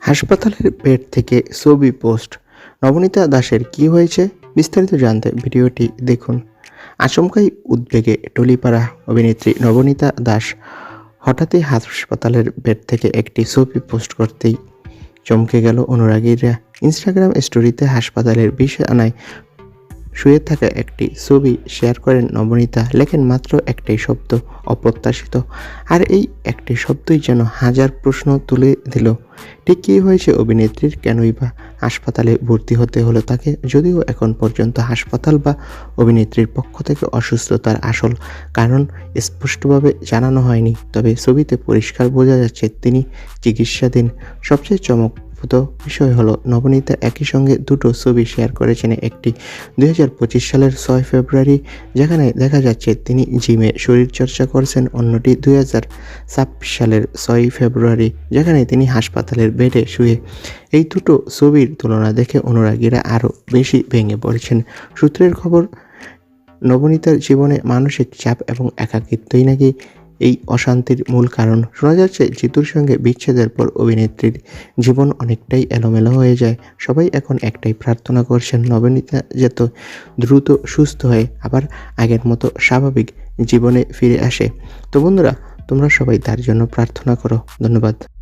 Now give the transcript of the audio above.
হাসপাতালের বেড থেকে ছবি পোস্ট। নবনীতা দাসের কি হয়েছে? বিস্তারিত জানতে ভিডিওটি দেখুন। আচমকাই উদ্বেগে টলিপাড়া অভিনেত্রী নবনীতা দাস হঠাৎই হাসপাতালের বেড থেকে একটি ছবি পোস্ট করতেই চমকে গেল অনুরাগীরা। ইনস্টাগ্রাম স্টোরিতে হাসপাতালের বিছানায় শুয়ে থাকা একটি ছবি শেয়ার করেন নবনীতা। লেখেন, মাত্র একটাই শব্দ, অপ্রত্যাশিত। আর এই একটি শব্দই যেন হাজার প্রশ্ন তুলে দিল। ঠিক কী হয়েছে অভিনেত্রীর? কেনই বা হাসপাতালে ভর্তি হতে হলো তাকে? যদিও এখন পর্যন্ত হাসপাতাল বা অভিনেত্রীর পক্ষ থেকে অসুস্থতার আসল কারণ স্পষ্টভাবে জানানো হয়নি, তবে ছবিতে পরিষ্কার বোঝা যাচ্ছে তিনি চিকিৎসাধীন। সবচেয়ে চমকপ্রদ বিষয় হলো, নবনীতা একই সঙ্গে দুটো ছবি শেয়ার করেছেন। একটি 2025 সালের 6 ফেব্রুয়ারি, যেখানে দেখা যাচ্ছে তিনি জিমে শরীরচর্চা করছেন। অন্যটি 2026 সালের 6 ফেব্রুয়ারি, যেখানে তিনি হাসপাতালের বেডে শুয়ে। এই দুটো ছবির তুলনা দেখে অনুরাগীরা আরও বেশি ভেঙে পড়েছেন। সূত্রের খবর, নবনীতার জীবনে মানসিক চাপ এবং একাকিত্বই নাকি এই অশান্তির মূল কারণ। শোনা যাচ্ছে, জিতুর সঙ্গে বিচ্ছেদের পর অভিনেত্রীর জীবন অনেকটাই এলোমেলো হয়ে যায়। সবাই এখন একটাই প্রার্থনা করছেন, নবনীতা যত দ্রুত সুস্থ হয়ে আবার আগের মতো স্বাভাবিক জীবনে ফিরে আসে। তো বন্ধুরা, তোমরা সবাই তার জন্য প্রার্থনা করো। ধন্যবাদ।